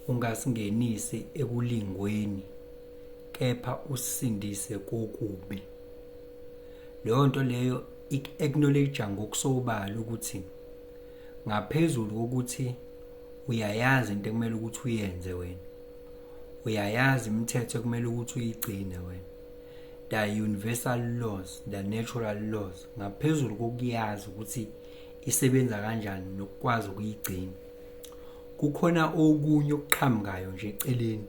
ungasingenisi ekulingweni kepha usindise kokubi. Leyo nto leyo acknowledge ngokusobala ukuthi ngaphezulu kokuthi uyayazi into ekumele ukuthi uyenze wena, uyayazi imithetho ekumele ukuthi uyigcine wena, the universal laws, the natural laws, ngaphezulu kokuyazi ukuthi isebenza kanjani nokwazi ukuyigcina, kukhona okunye okuqhamukayo nje eceleni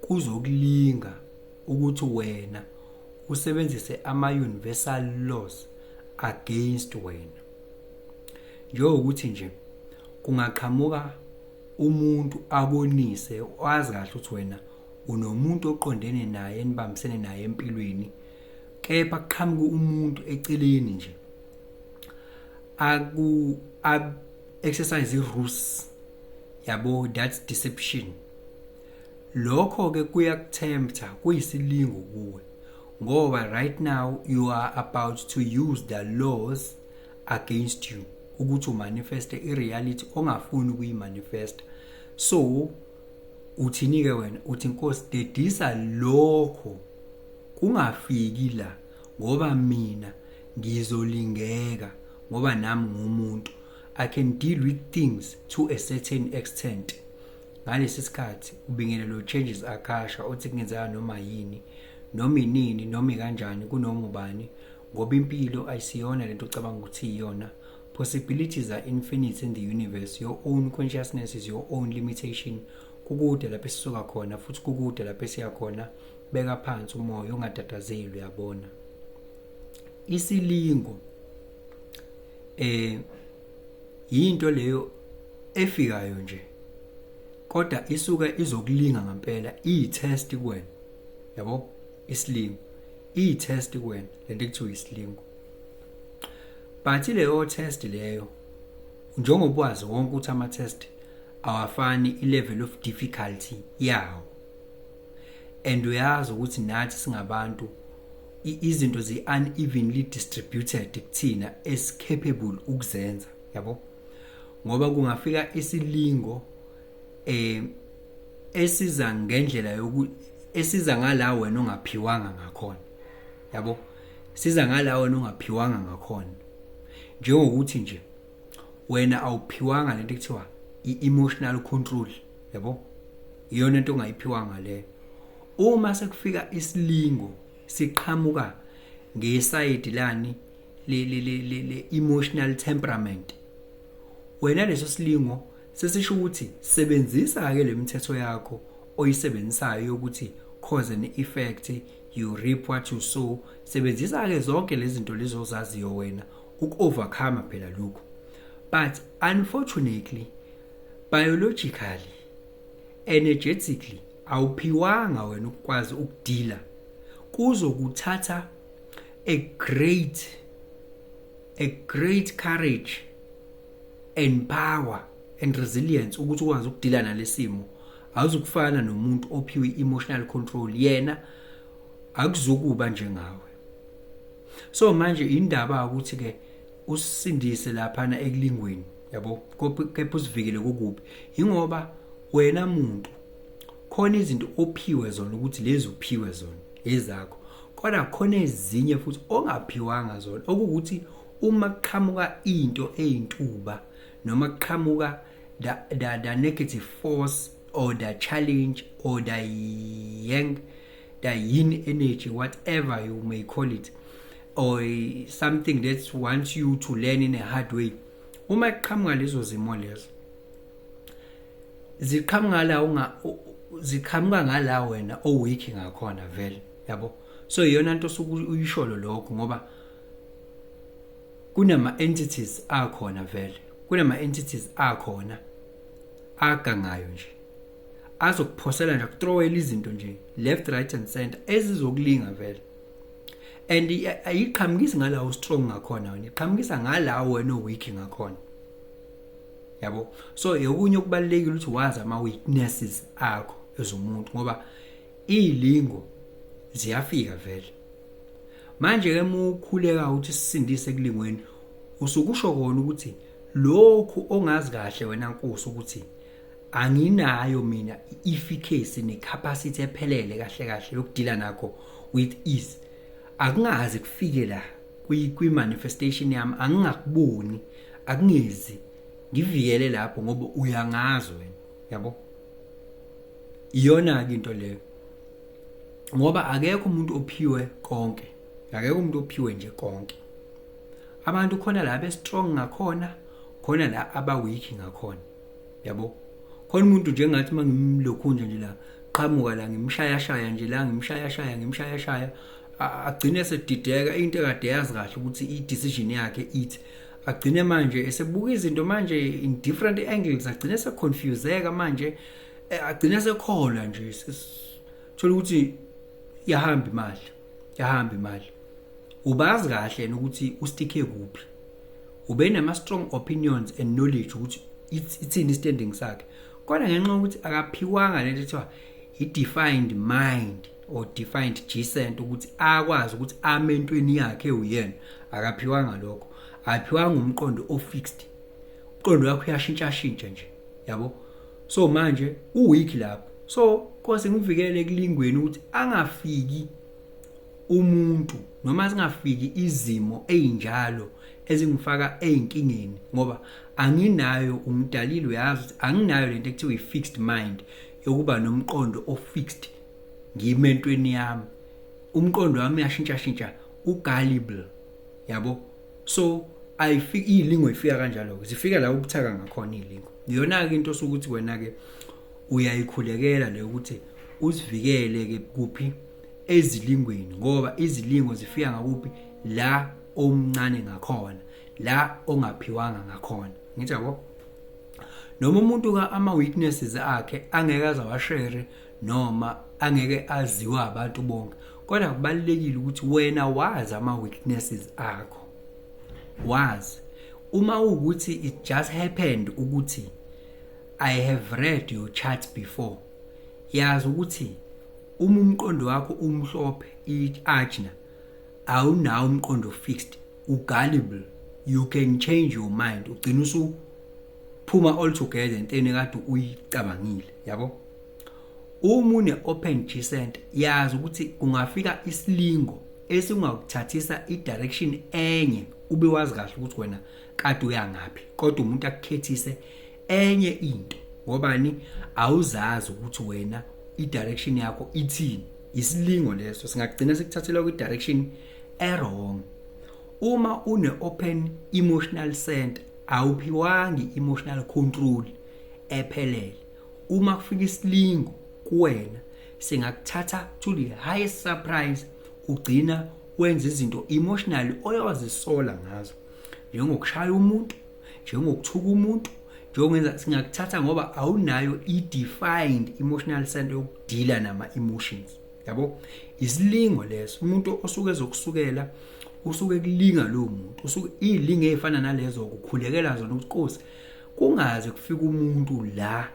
kuzokulinga ukuthi wena usebenzise ama-universal laws against wena. Njengokuthi nje kungaqhamuka umuntu abonise wazi kahle ukuthi wena unomuntu oqondene naye enibambisene naye empilweni, kepha kuqhamuka umuntu eceleni nje exercise rules, yabo, that's deception. Lokho ke kuyakutempta, kuyisilingo kuwe, ngoba right now you are about to use the laws against you ukuthi umanifeste ireality ongafuni ukuyimanifesta. So uthini-ke wena? Uthi Nkosi, dedisa lokho kungafiki la, ngoba mina ngizolingeka, ngoba nami ngumuntu, I can deal with things to a certain extent. Ngalesi sikhathi ubingelelo changes akasha othi kungenzeka noma yini, noma inini, noma kanjani, kunoma ubani, ngoba impilo ayisiyona lento ocabanga ukuthi iyona. Possibilities are infinite in the universe. Your own consciousness is your own limitation. Kukude lapho esisuka khona futhi kukude lapho esiya khona. Beka phansi umoya ungatatazeli, uyabona. Isilingo yinto leyo efikayo nje, kodwa isuka izokulinga ngempela, iyi-test kuwena, yabo. Isilingo iyi-test kuwena, lento ekuthiwa isilingo. But leyo test leyo, njengoba wazi wonke ukuthi ama-test awafani i-level of difficulty yawo, and uyazi ukuthi nathi singabantu izinto zi-unevenly distributed kuthina as-capable ukuzenza, yabo. Ngoba kungafika isilingo esiza ngendlela esiza ngala wena ongaphiwanga ngakhona, yabo. Siza ngala wena ongaphiwanga ngakhona. Njengokuthi nje wena awuphiwanga lento ekuthiwa i-emotional control, yabo. Iyona into ongayiphiwanga leyo. Uma sekufika isilingo siqhamuka ngeside lani le emotional temperament, wena leso silingo sesisho ukuthi sebenzisa ke lemithetho yakho oyisebenzisayo ukuthi cause and effect, you reap what you sow. Sebenzisa ke zonke lezi zinto lezo ozaziyo wena uku-overcome phela lokho. But unfortunately, biologically, energetically, awuphiwanga wena ukwazi ukudila. Kuzokuthatha a great courage and power and resilience ukuthi ukwazi ukudila nalesimo. Awuzukufana nomuntu ophiwe emotional control, yena akuzukuba njengawe. So manje indaba ukuthi ke usindise lapha na ekulingweni, yabo, kepha usivikele kokubi, ingoba wena muntu khona izinto ophiwe zona ukuthi lezi uphiwe zona ezakho, kodwa khona ezinye futhi ongaphiwanga zona, okuthi uma kuqhamuka into eyintuba noma kuqhamuka the negative force or the challenge or the yin energy, whatever you may call it, or something that wants you to learn in a hard way. Uma kuqhamuka lezo zimo lezo ziqhamuka ngala wena oweak ngakhona vele, yabo. So iyona nto uyisholo lokho, ngoba kunama entities akhona vele, kunama entities akhona agangayo nje, azokuphosela nje kutrowela izinto nje left, right and center ezizokulinga vele. And ayiqhamukisi ngalawo strong ngakhona wena, iqhamukisa ngalawo wena weak ngakhona, yabo. So yokunye okubalekile ukuthi wazi ama weaknesses akho ezomuntu, ngoba ilingo ziyafika vele. Manje ke mukhuleka ukuthi sisindise kulingweni, usukusho kona ukuthi lokhu ongazi kahle wena Nkosi ukuthi anginayo mina efficacy necapacity ephelele kahle yokudila nakho with ease. Akungazi kufike la kwi manifestation yami, angingakuboni, akungezi ngivikele lapho ngoba uyangazi wena, yabo. Iyona ke into leyo. Ngoba akekho umuntu ophiwe konke. Akekho umuntu ophiwe nje konke. Abantu khona la be strong ngakhona, khona la aba weak ngakhona. Yabo. Khona umuntu njengathi mangimlokhunja nje la, qhamuka la ngimshaya nje la, ngimshaya agcine sedideka into ekade yazi kahle ukuthi I decision yakhe ithi. Agcine manje esebuka izinto manje in different angles, agcine seconfuseka manje, agcine sekhola nje thola ukuthi yahamba imali. Ubazi kahle ukuthi usticke kuphi. Ube nama strong opinions and knowledge ukuthi itsini standing sakhe. Kodwa ngenxa ukuthi akaphiwanga lento ethiwa i-defined mind or defined G-cent ukuthi akwazi ukuthi amentweni yakhe uyena, akaphiwanga lokho. Aphiwanga umqondo ofixed. Umqondo wakho uyashintsha nje, yabo. So manje uweak lapho. So kose ngivikele ekulingweni ukuthi angafiki umuntu noma singafiki izimo ezinjalo ezingifaka einkingeni, ngoba anginayo umdalilo uyazi ukuthi anginayo lento ekuthiwa i-fixed mind yokuba nomqondo ofixed ngimentweni yami. Umqondo wami uyashintsha ugullible, yabo. So ayifiki ilingo ifika kanjalo ke, zifika la ubuthaka ngakhona ilingo. Iyona ke into sokuthi wena ke uyayikhulekela le ukuthi usivikele ke kuphi ezilingweni, ngoba izilingo zifika ngakuphi la omncane ngakhona, la ongaphiwanga ngakhona. Ngithi yabo, noma umuntu ka ama weaknesses akhe angeke azawashare noma angeke aziwa abantu bonke, kodwa kubalekile ukuthi wena wazi ama weaknesses akho. Wazi uma ukuthi it just happened ukuthi I have read your chart before, yazi ukuthi uma umqondo wakho umhlophe i-ajna, awunawo umqondo fixed, ugullible, you can change your mind, ugcina usuphuma all together entweni kade uyicabangile, yabo. Uma une open G-cent, yazi ukuthi kungafika isilingo esingakuthathisa i-direction enye, ube wazi kahle ukuthi wena kade uyangapi, kodwa umuntu akukhethise enye into. Ngobani? Awuzazi ukuthi wena i-direction yakho ithini. Isilingo leso singagcina sikuthathela kwi-direction wrong. Uma une open emotional center, awuphiwangi emotional control ephelele. Uma kufika isilingo kuwena, singakuthatha to the highest surprise, ugcina wenza izinto emotionally oyazisola ngazo, njengokushaya umuntu, njengokuthuka umuntu, njengokuyenza. Singakuthatha ngoba awunayo i-defined emotional center yokudila nama emotions, yabo. Isilingo leso, umuntu osuke ezokusukela usuke kulinga lo muntu, usuke ilinga ezifana nalezo ukukhulekela zona ukuthi Nkosi kungaze kufika umuntu la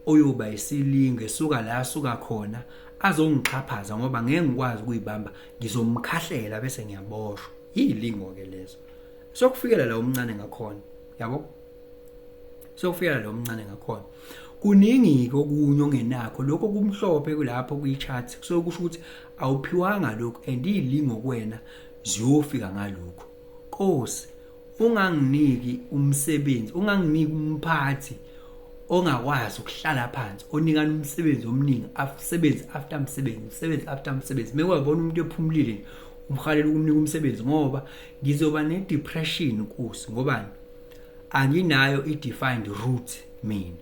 oyoba isilingo esuka la asuka khona azongixhaphaza ngoba ngeke ngikwazi ukuyibamba, ngizomkhahlela bese ngiyaboshwa. Ilingo ke lezo. Sokufikela la omncane ngakhona, yabo. Sokufikela la omncane ngakhona. Kuningi okunye ongenakho, lokho kumhlophe kulapho kwi-chart sokusho ukuthi awuphiwanga lokho and ilingo kuwena ziyofika ngalokho. Nkosi, unganginiki umsebenzi, unganginiki umphathi ongakwazi ukuhlala phansi, onikana umsebenzi omningi, asebenze after umsebenzi. Mekwabona umuntu ephumulile umkhalela ukumnika umsebenzi, ngoba ngizoba ne-depression Nkosi. Ngobani? Anginayo i-defined route mina.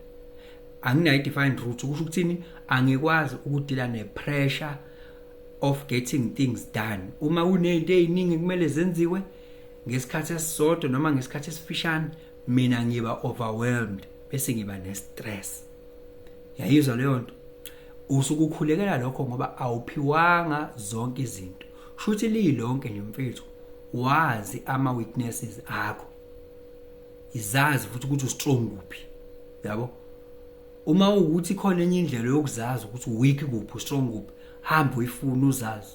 Anginayo i-defined route, kusho ukuthini? Angikwazi ukudila ne-pressure of getting things done. Uma unezinto eziningi kumele zenziwe ngesikhathi esisodwa noma ngesikhathi esifishane, mina ngiba overwhelmed bese ngiba ne-stress. Yayizwa leyo nto? Usuke ukhulekela lokho ngoba awuphiwanga zonke izinto. Shuthi lilonke nje mfethu, wazi ama weaknesses akho. Izazi futhi ukuthi ustrong kuphi, yabo. Uma ukuthi khona enye indlela yokuzazi ukuthi weak kuphi, strong kuphi, hamba uyifuna uzazi.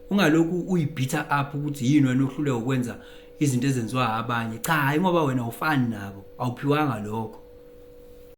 Ungalokhu uyibitha up ukuthi yini wena ohluleka ukwenza izinto ezenziwa abanye. Cha, hayi ngoba wena ufani nabo, awuphiwanga lokho.